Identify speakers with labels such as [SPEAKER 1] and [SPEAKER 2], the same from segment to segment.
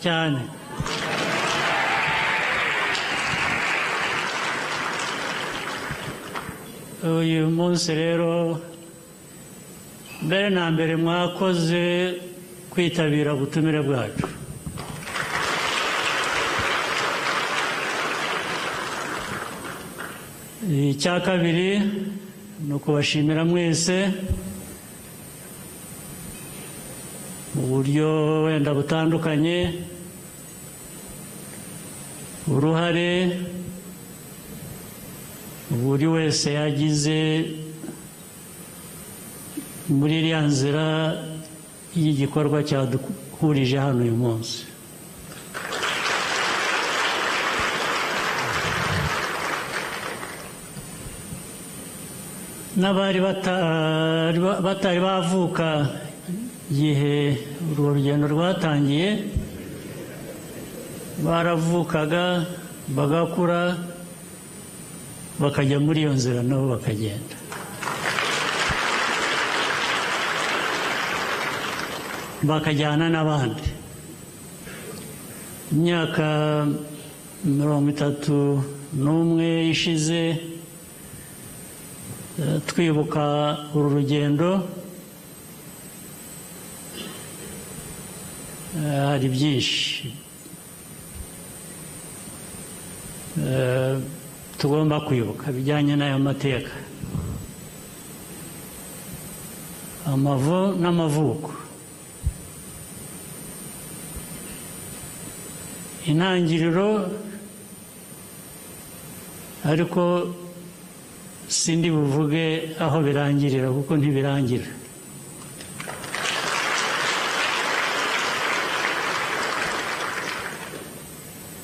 [SPEAKER 1] cyane uyu munsi rero mbere na mbere mwakoze kwitabira ubutumire bwacu. Icya kabiri ni ukubashimira mwese mu buryo wenda butandukanye uruhare buri wese yagize muri iriya nzira y'igikorwa cyaduhurije hano uyu munsi. N'abari batari bavuka igihe urwo rugendo rwatangiye baravukaga bagakura bakajya muri iyo nzira nabo bakagenda. Bakajyana n'abandi. Imyaka 31 ishize twibuka uru rugendo, hari byinshi tugomba kwibuka bijyanye n'ayo mateka, amavu n'amavuko, intangiriro, ariko sindi buvuge aho birangirira kuko ntibirangira.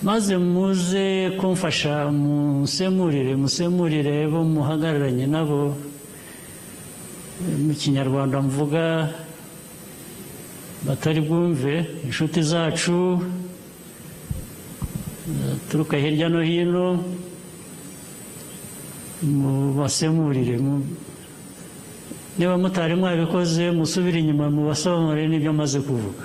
[SPEAKER 1] Maze muze kumfasha musemurire bo muhagararanye nabo. Mu Kinyarwanda mvuga batari bwumve, inshuti zacu turuka hirya no hino, mubasemurire. Niba mutari mwabikoze musubire inyuma mubasobanurire n'ibyo maze kuvuga.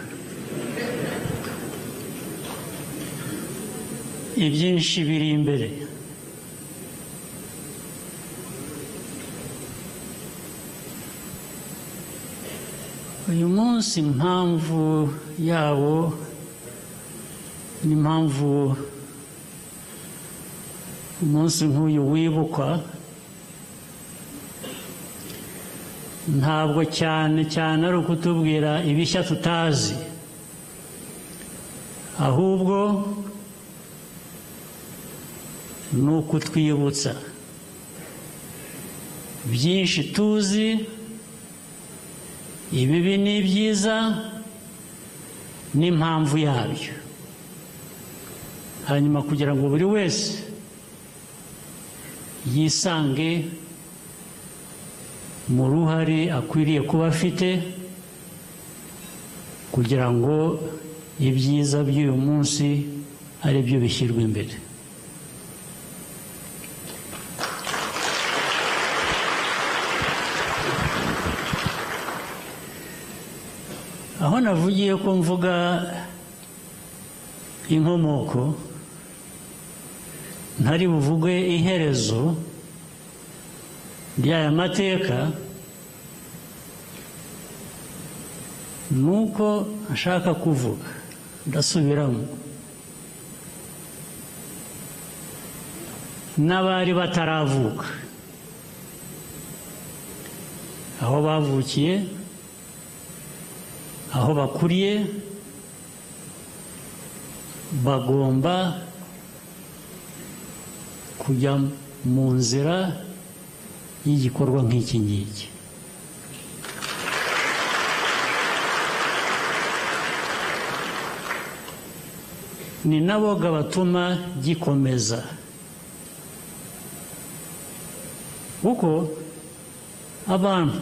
[SPEAKER 1] Ibyinshi biri imbere. Uyu munsi impamvu yawo n'impamvu umunsi nk'uyu wibukwa, ntabwo cyane ari ukutubwira ibishya tutazi, ahubwo ni ukutwibutsa byinshi tuzi, ibibi n'ibyiza n'impamvu yabyo, hanyuma kugira ngo buri wese yisange mu ruhare akwiriye kuba afite kugira ngo ibyiza by'uyu munsi ari byo bishyirwa imbere. Aho navugiye ko mvuga inkomoko, ntari buvuge iherezo ry'aya mateka, nuko ashaka kuvuga, ndasubiramo, n'abari bataravuka, aho bavukiye, aho bakuriye, bagomba kujya mu nzira y'igikorwa nk'iki ngiki. Ni naboga batuma gikomeza, kuko abantu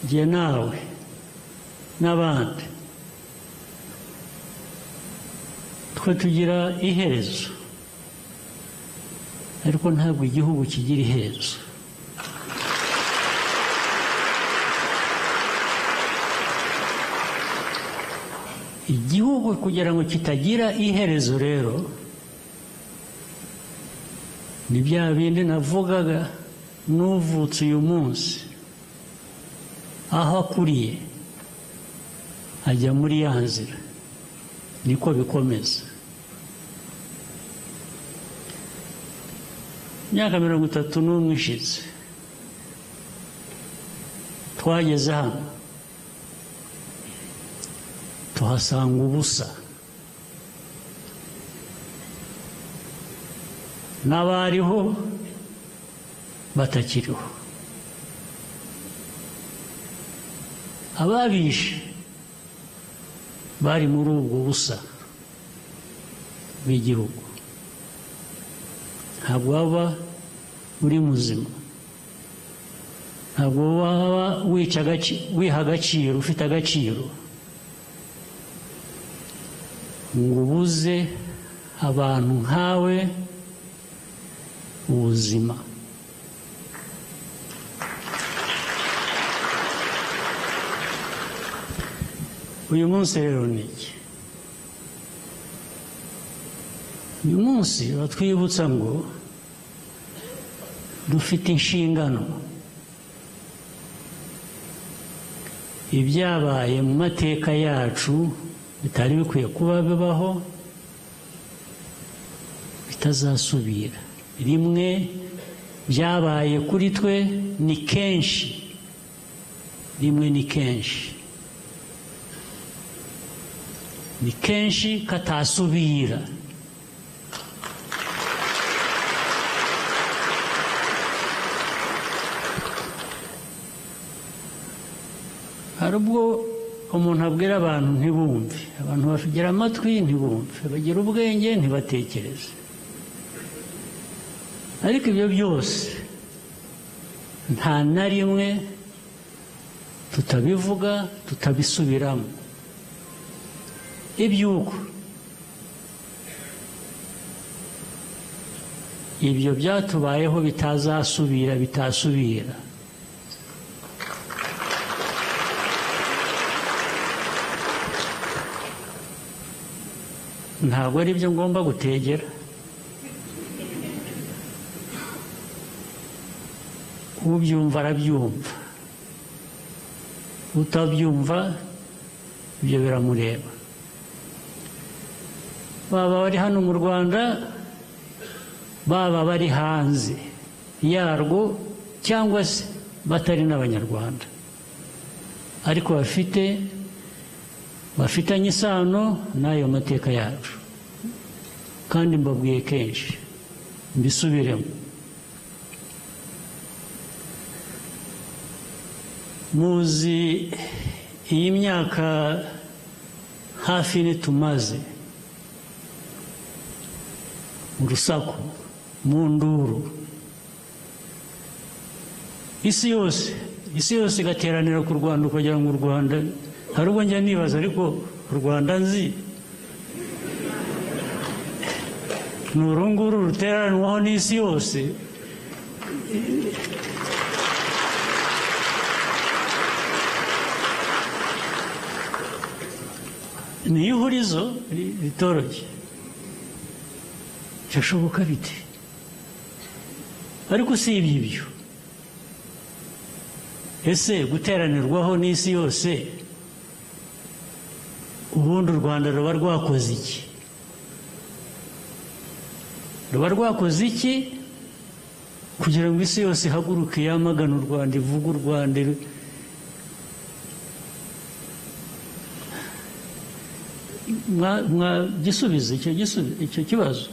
[SPEAKER 1] jye nawe n'abandi twe tugira iherezo, ariko ntabwo igihugu kigira iherezo. igihugu kugira ngo kitagira iherezo rero ni bya bindi navugaga, n'uvutse uyu munsi aho akuriye ajya muri ya nzira, niko bikomeza. Imyaka 31 ishize twageze hano tuhasanga ubusa, n'abariho batakiriho, ababishe bari muri ubwo busa bw'igihugu. Ntabwo waba uri muzima, ntabwo waba wiha agaciro, ufite agaciro ngo ubuze abantu nkawe ubuzima. Uyu munsi rero ni iki? Uyu munsi batwibutsa ngo dufite inshingano. Ibyabaye mu mateka yacu bitari bikwiye kuba bibaho, bitazasubira. Rimwe byabaye kuri twe ni kenshi, rimwe ni kenshi, ni kenshi katasubira. Hari ubwo umuntu abwira abantu ntibumve, abantu bagira amatwi ntibumve, bagira ubwenge ntibatekereze. Ariko ibyo byose nta na rimwe tutabivuga, tutabisubiramo. Iby'uko ibyo byatubayeho bitazasubira, bitasubira. Ntabwo ari byo ngomba gutegera. Ubyumva arabyumva, utabyumva ibyo biramureba. Baba bari hano mu Rwanda, baba bari hanze yarwo, cyangwa se batari n'Abanyarwanda, ariko bafitanye isano n'ayo mateka yacu. Kandi mbabwiye kenshi, mbisubiremo, muzi iyi myaka hafi ine tumaze mu rusaku, mu nduru, isi yose igateranira ku Rwanda, kugira ngo u Rwanda, hari ubwo njya nibaza, ariko u Rwanda nzi ni uru nguru ruteranwaho n'isi yose. Ni ihurizo ritoroshye, byashoboka bite? Ariko si ibyo, ese guteranirwaho n'isi yose, ubundi u Rwanda ruba rwakoze iki? Ruba rwakoze iki kugira ngo isi yose ihaguruke yamagana u Rwanda, ivuga u Rwanda? Gisubize icyo kibazo.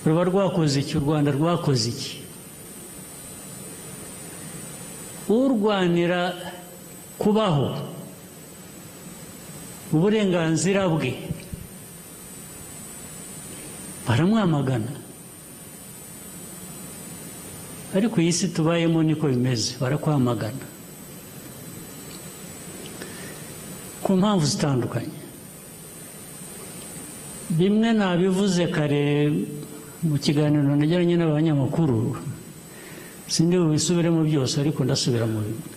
[SPEAKER 1] Ruba rwakoze iki? U Rwanda rwakoze iki? Urwanira kubaho, uburenganzira bwe, baramwamagana. Ariko iyi si tubayemo niko bimeze, barakwamagana ku mpamvu zitandukanye. Bimwe nabivuze kare mu kiganiro nagiranye n'abanyamakuru, sindi bubisubiremo byose, ariko ndasubira mu bimwe.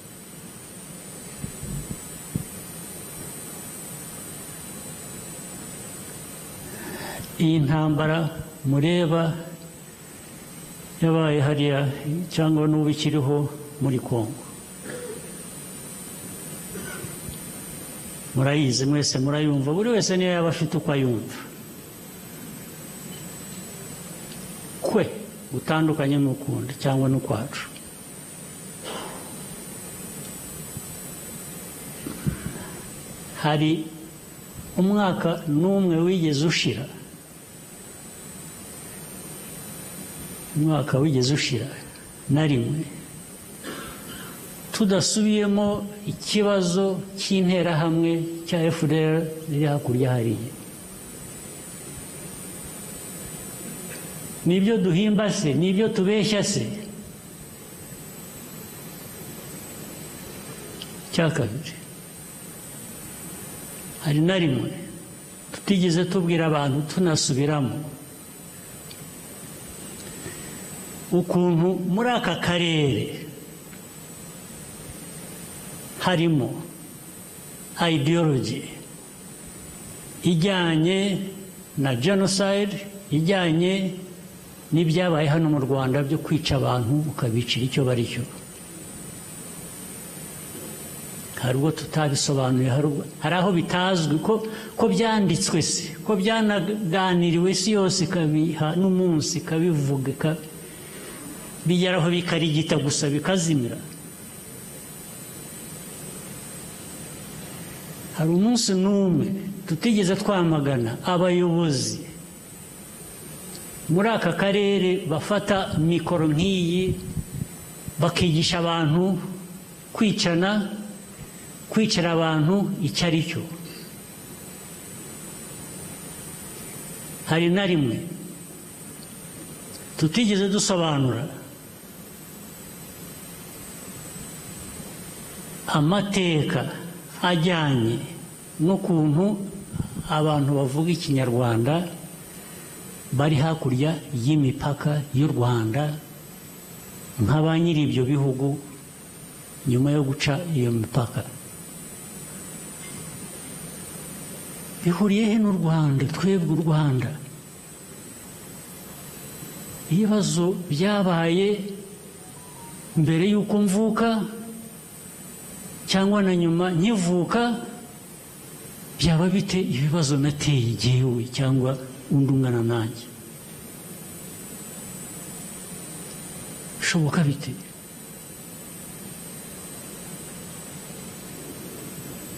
[SPEAKER 1] iyi ntambara mureba yabaye hariya cyangwa n'ubu ikiriho muri Kongo, murayizi mwese, murayumva, buri wese niyo yaba afite uko ayumva, kwe gutandukanye n'ukundi cyangwa n'ukwacu. Hari umwaka n'umwe wigeze ushira, umwaka wigeze ushira na rimwe tudasubiyemo ikibazo cy'interahamwe cya FDR riri hakurya hariya. Nibyo duhimba se, nibyo tubeshya se? Cya kabiri, hari na rimwe tutigeze tubwira abantu tunasubiramo ukuntu muri aka karere harimo ideology ijyanye na genocide, ijyanye n'ibyabaye hano mu Rwanda byo kwica abantu ukabicira icyo bari cyo. Hari ubwo tutabisobanuye, hari aho bitazwi ko byanditswe se, ko byanaganiriwe isi yose ikabiha n'umunsi ikabivuga, bigeraho bikarigita gusa bikazimira. Hari umunsi n'umwe tutigeze twamagana abayobozi muri aka karere bafata mikoro nk'iyi bakigisha abantu kwicana, kwicira abantu icyo ari cyo. Hari na rimwe tutigeze dusobanura amateka ajyanye n'ukuntu abantu bavuga ikinyarwanda bari hakurya y'imipaka y'u Rwanda nka ba nyiri ibyo bihugu nyuma yo guca iyo mipaka. Bihuriye he n'u Rwanda? Twebwe u Rwanda, ibibazo byabaye mbere y'uko mvuka cyangwa na nyuma nkivuka, byaba bite ibibazo nateye jyewe cyangwa undi ungana nanjye? Bishoboka bite?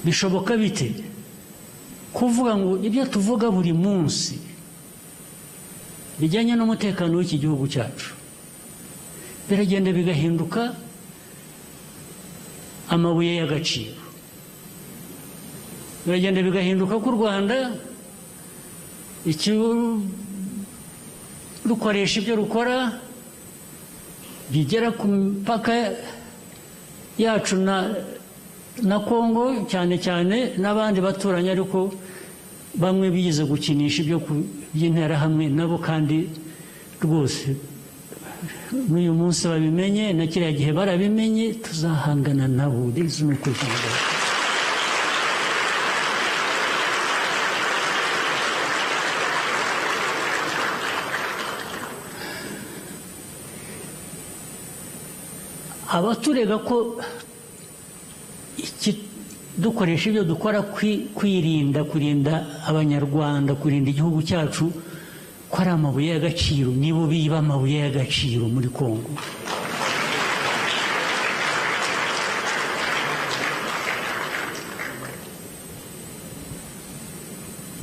[SPEAKER 1] Bishoboka bite kuvuga ngo ibyo tuvuga buri munsi bijyanye n'umutekano w'iki gihugu cyacu biragenda bigahinduka amabuye y'agaciro, biragenda bigahinduka ko u Rwanda rukoresha ibyo rukora bigera ku mipaka yacu na Kongo cyane cyane n'abandi baturanye, ariko bamwe bigize gukinisha ibyo by'interahamwe nabo, kandi rwose n'uyu munsi babimenye, na kiriya gihe barabimenye, tuzahangana nabo. Abaturega ko dukoresha ibyo dukora kurinda abanyarwanda, kurinda igihugu cyacu, ko ari amabuye y'agaciro, nibo biba amabuye y'agaciro muri Kongo.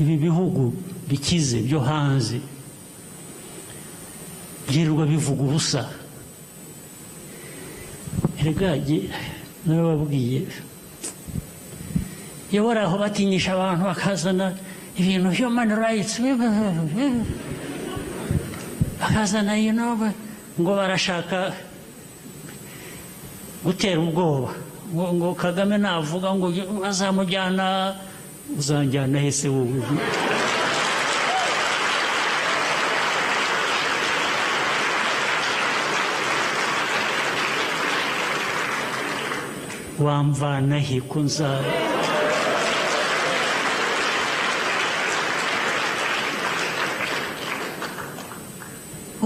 [SPEAKER 1] Ibi bihugu bikize byo hanze byirirwa bivuga ubusa. Erega narababwiye, iyo bari aho batinyisha abantu bakazana ibintu human rights, bakazana ngo barashaka gutera ubwoba, ngo Kagame navuga ngo bazamujyana, uzanjyana hese wowe? Wamvana he ko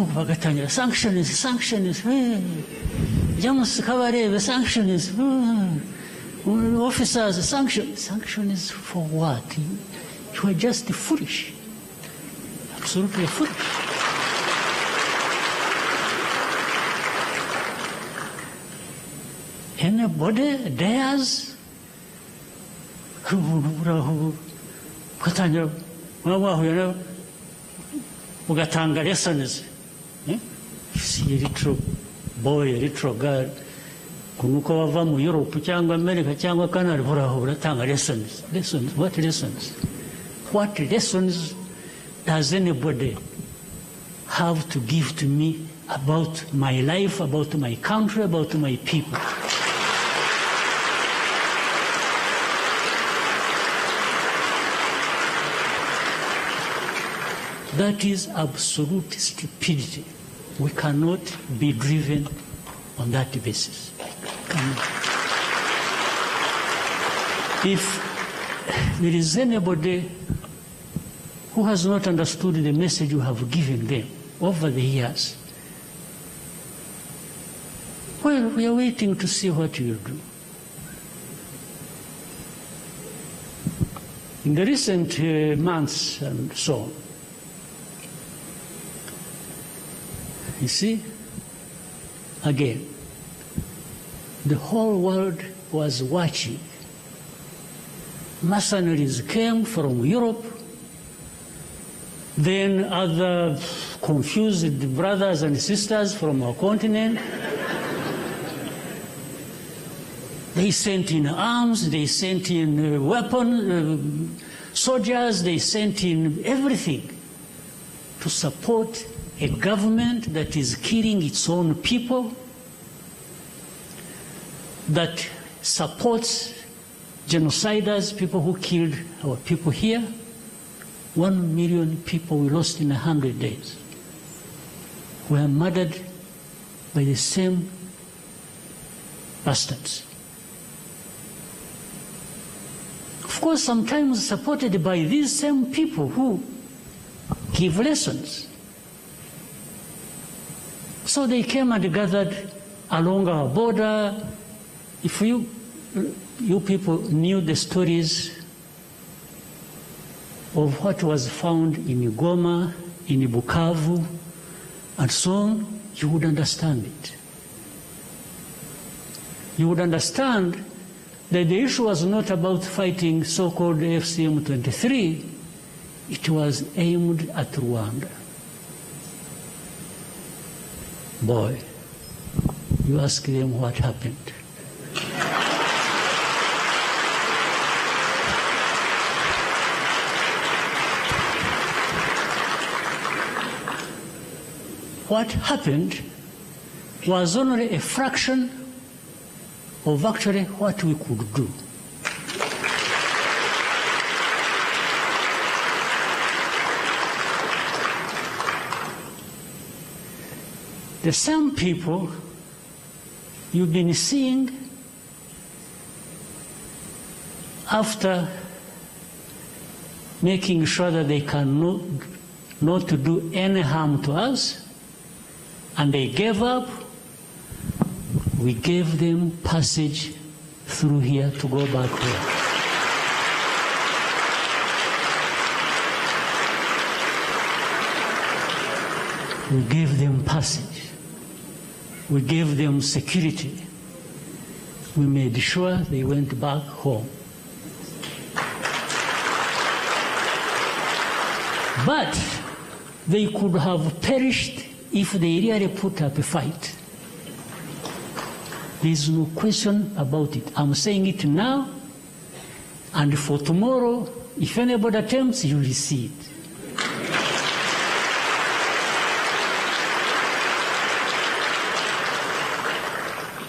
[SPEAKER 1] bagatangira sanctions, James Kabarebe, sanctions, officers, sanctions for what? You are just foolish, absolutely foolish. Anybody dares ugatanga lessons, little boy, little girl, kunuko wava mu Europe cyangwa America cyangwa Canada, uratanga lessons. What lessons? What lessons does anybody have to give to me about my life, about my country, about my people? That is absolute stupidity. We cannot be driven on that basis. If there is anybody who has not understood the message you have given them over the years, well, we are waiting to see what you will do. In the recent months and so on, you see, again, the whole world was watching. Mercenaries came from Europe, then other confused brothers and sisters from our continent. They sent in arms, they sent in weapons, soldiers, they sent in everything to support a government that is killing its own people, that supports genociders, people who killed our people here. 1 million people we lost in 100 days were murdered by the same bastards. Of course, sometimes supported by these same people who give lessons. So they came and gathered along our border. If you people knew the stories of what was found in Goma, in Bukavu, and so on, you would understand it. You would understand that the issue was not about fighting so-called FCM-23, it was aimed at Rwanda. Boy, you ask them what happened. What happened was only a fraction of actually what we could do. The same people you've been seeing after making sure that they can not to do any harm to us, and they gave up, we gave them passage through here to go back home. We gave them passage. We gave them security. We made sure they went back home. But they could have perished if they really put up a fight. There's no question about it. I'm saying it now, and for tomorrow, if anybody attempts, you will see it.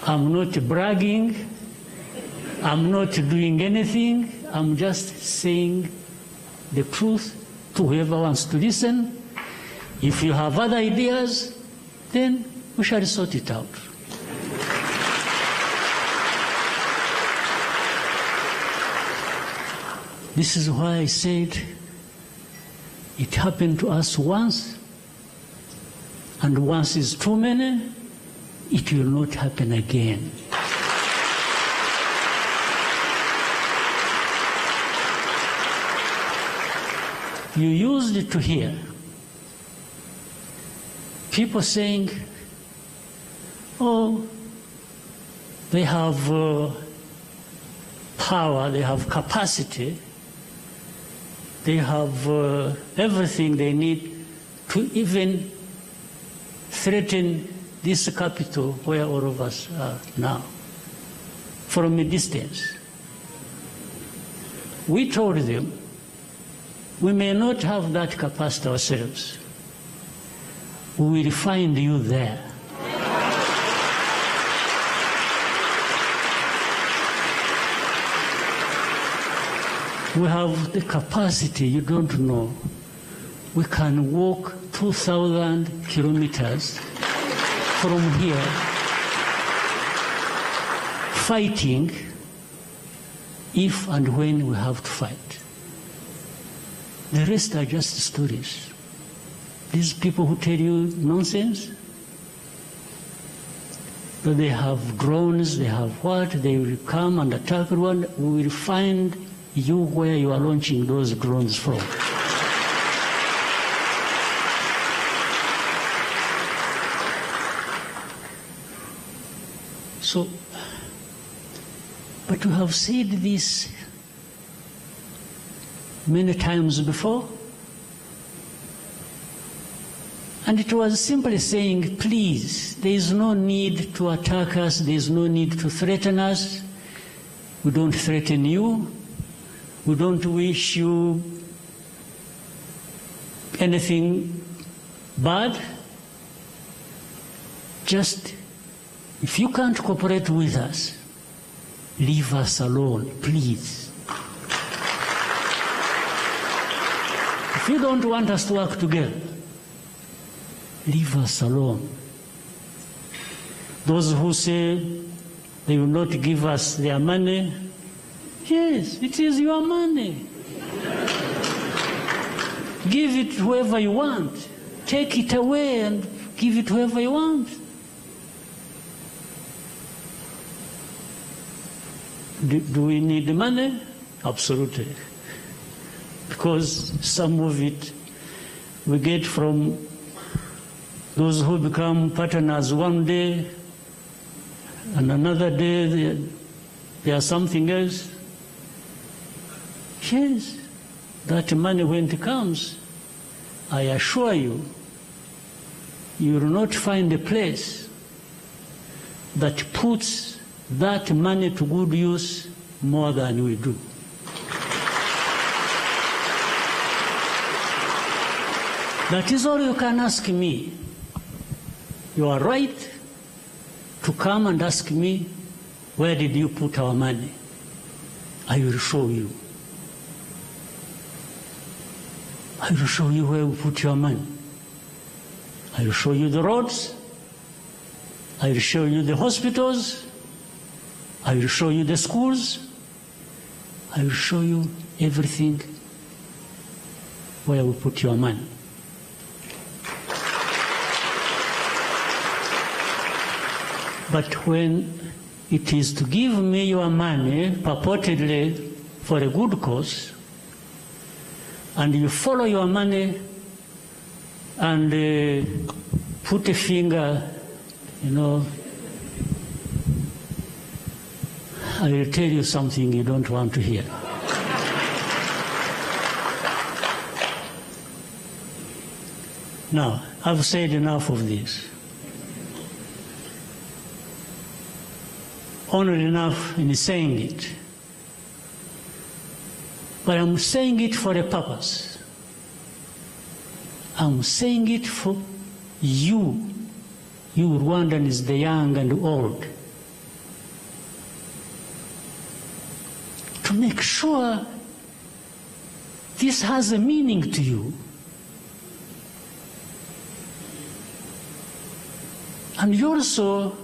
[SPEAKER 1] I'm not bragging. I'm not doing anything. I'm just saying the truth to whoever wants to listen. If you have other ideas, then we shall sort it out. This is why I said it happened to us once. And once it's too many, it will not happen again. You used to hear people saying, oh, they have power, they have capacity, they have everything they need to even threaten this capital where all of us are now from a distance. We told them, we may not have that capacity ourselves. We will find you there. We have the capacity, you don't know. We can walk 2,000 kilometers from here, fighting if and when we have to fight. The rest are just stories. These people who tell you nonsense, that they have drones, they have what, they will come and attack one, we will find you where you are launching those drones from. So, but we have said this many times before, and it was simply saying, please, there is no need to attack us, there is no need to threaten us. We don't threaten you. We don't wish you anything bad. Just, if you can't cooperate with us, leave us alone, please. If you don't want us to work together, leave us alone. Those who say they will not give us their money, yes, it is your money. Give it to whoever you want. Take it away and give it to whoever you want. Do we need the money? Absolutely. Because some of it we get from those who become partners one day, and another day they are something else. Yes, that money when it comes, I assure you, you will not find a place that puts that money to good use more than we do. That is all you can ask me. You are right to come and ask me, where did you put our money? I will show you. I will show you where we put your money. I will show you the roads. I will show you the hospitals. I will show you the schools. I will show you everything where we put your money. But when it is to give me your money, purportedly for a good cause, and you follow your money and put a finger, you know, I will tell you something you don't want to hear. Now, I've said enough of this. Only enough in saying it. But I'm saying it for a purpose. I'm saying it for you Rwandans, the young and old, to make sure this has a meaning to you. And you also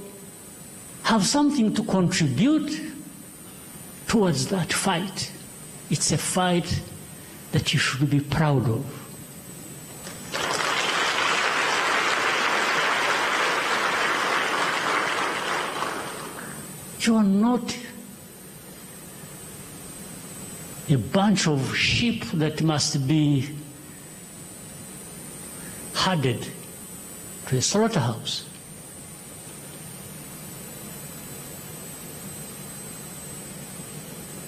[SPEAKER 1] have something to contribute towards that fight. It's a fight that you should be proud of. But you are not a bunch of sheep that must be herded to a slaughterhouse.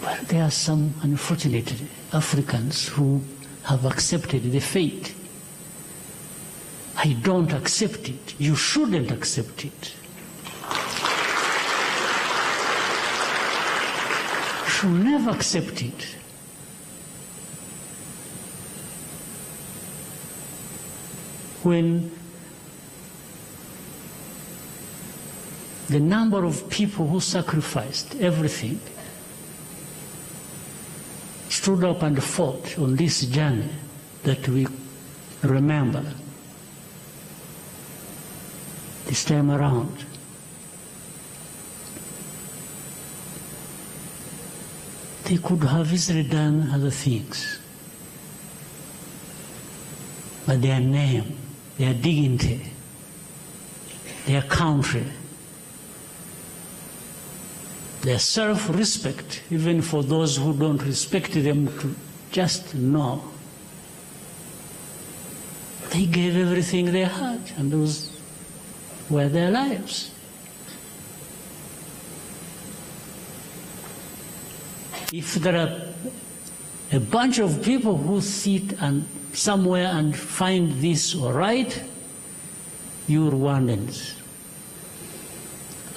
[SPEAKER 1] Well, there are some, unfortunately, Africans who have accepted the fate. I don't accept it. You shouldn't accept it. You should never accept it. When the number of people who sacrificed everything stood up and fought on this journey that we remember this time around. They could have easily done other things. But their name, their dignity, their country, their self-respect, even for those who don't respect them, to just know. They gave everything they had, and those were their lives. If there are a bunch of people who sit and somewhere and find this all right, you Rwandans,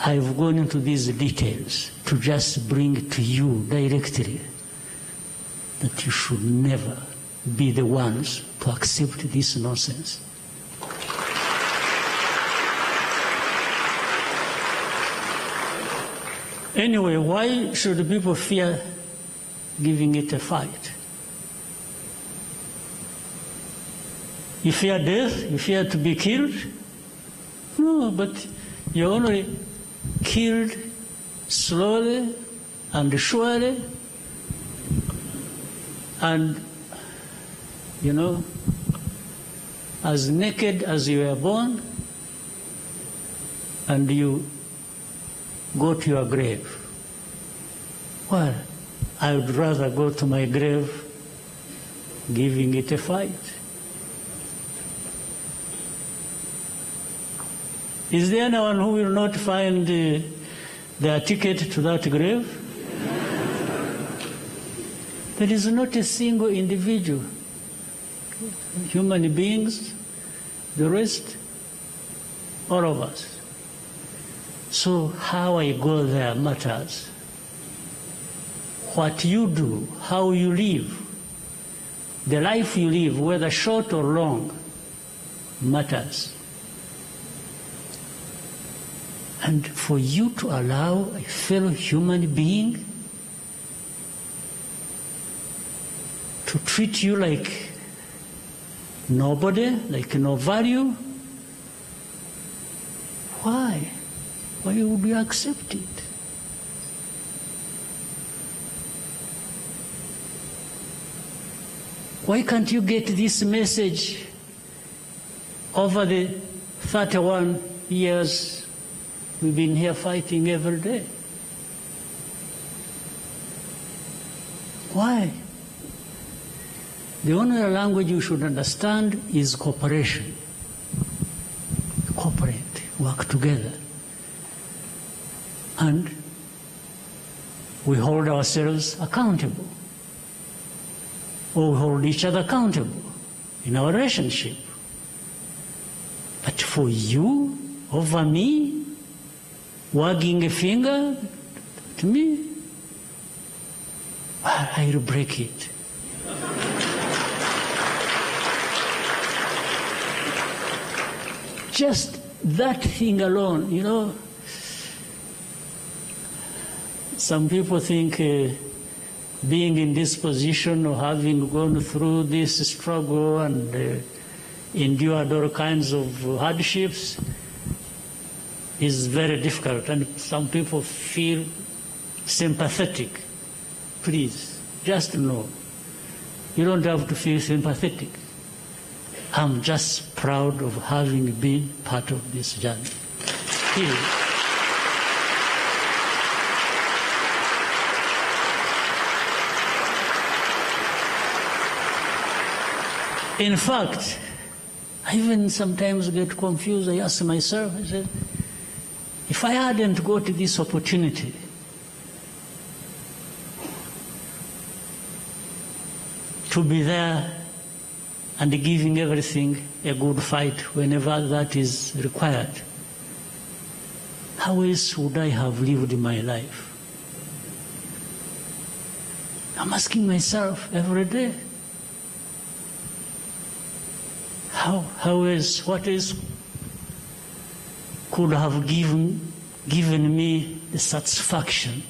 [SPEAKER 1] I've gone into these details to just bring to you directly that you should never be the ones to accept this nonsense. Anyway, why should people fear giving it a fight? You fear death? You fear to be killed? No, but you're only killed slowly and surely, and, you know, as naked as you were born, and you go to your grave. Well, I would rather go to my grave giving it a fight. Is there anyone who will not find their ticket to that grave? There is not a single individual, human beings, the rest, all of us. So how I go there matters. What you do, how you live, the life you live, whether short or long, matters. And for you to allow a fellow human being to treat you like nobody, like no value, why? Why would you accept it? Why can't you get this message over the 31 years we've been here fighting every day? Why? The only language you should understand is cooperation. Cooperate, work together. And we hold ourselves accountable. Or we hold each other accountable in our relationship. But for you, over me, wagging a finger to me, I'll break it. Just that thing alone, you know. Some people think being in this position or having gone through this struggle and endured all kinds of hardships is very difficult, and some people feel sympathetic. Please, just know, you don't have to feel sympathetic. I'm just proud of having been part of this journey. Period. In fact, I even sometimes get confused. I ask myself, I said, if I hadn't got this opportunity, to be there and giving everything a good fight whenever that is required, how else would I have lived my life? I'm asking myself every day, how else, what else could have given me the satisfaction,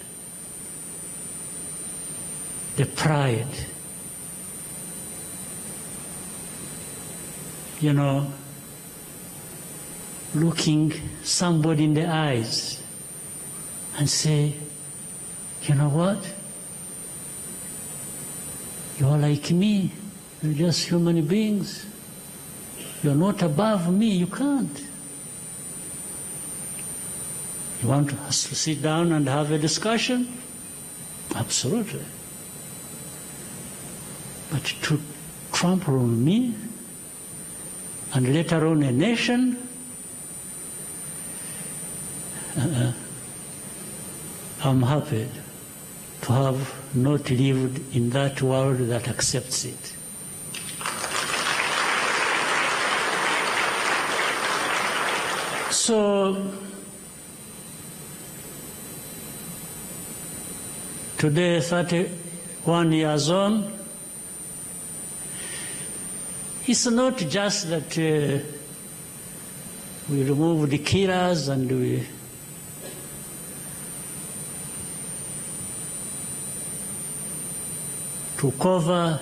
[SPEAKER 1] the pride, you know, looking somebody in the eyes and say, you know what? You are like me. You're just human beings. You're not above me. You can't. You want us to sit down and have a discussion? Absolutely. But to trample on me, and later on a nation, I'm happy to have not lived in that world that accepts it. So, today, 31 years on, it's not just that we remove the killers and we to cover.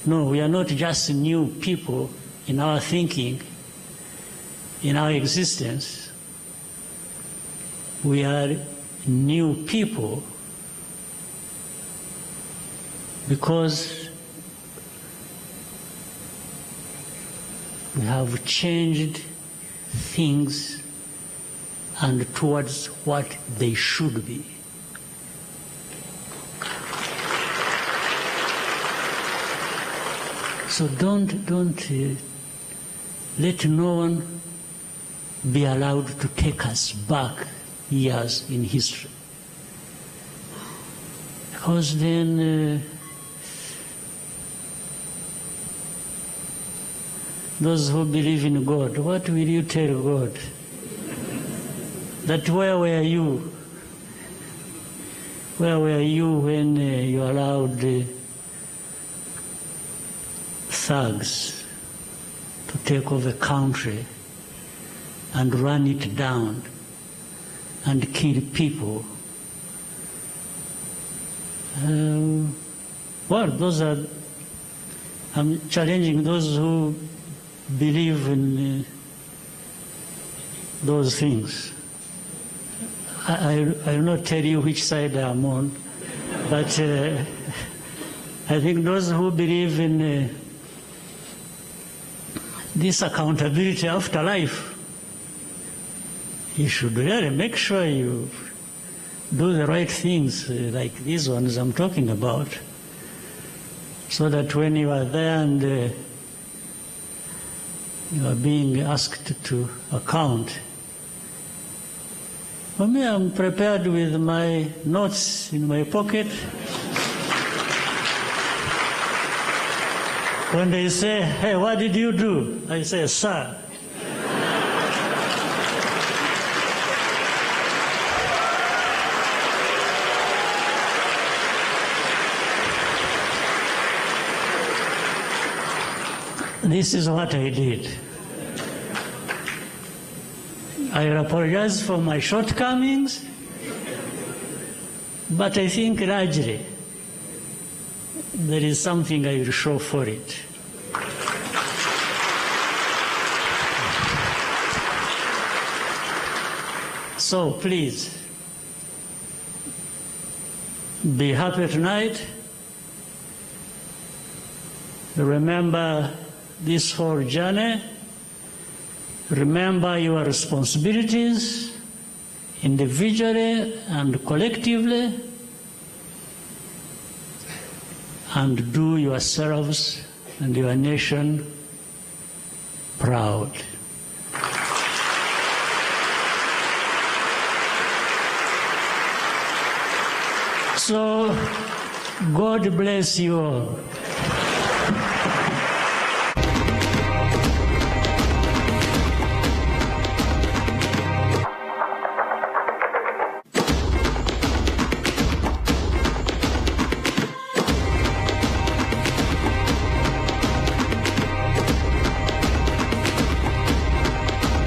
[SPEAKER 1] No, we are not just new people in our thinking, in our existence. We are new people because we have changed things and towards what they should be. So don't let no one be allowed to take us back years in history. Because then those who believe in God, what will you tell God? That where were you? Where were you when you allowed thugs to take over a country and run it down and kill people? Well, those are, I'm challenging those who believe in those things. I will not tell you which side I am on, but I think those who believe in this accountability after life, you should really make sure you do the right things like these ones I'm talking about, so that when you are there and you are being asked to account. For me, I'm prepared with my notes in my pocket. When they say, hey, what did you do? I say, sir. This is what I did. I apologize for my shortcomings, but I think largely there is something I will show for it. So please, be happy tonight. Remember this whole journey. Remember your responsibilities individually and collectively, and do yourselves and your nation proud. So, God bless you all.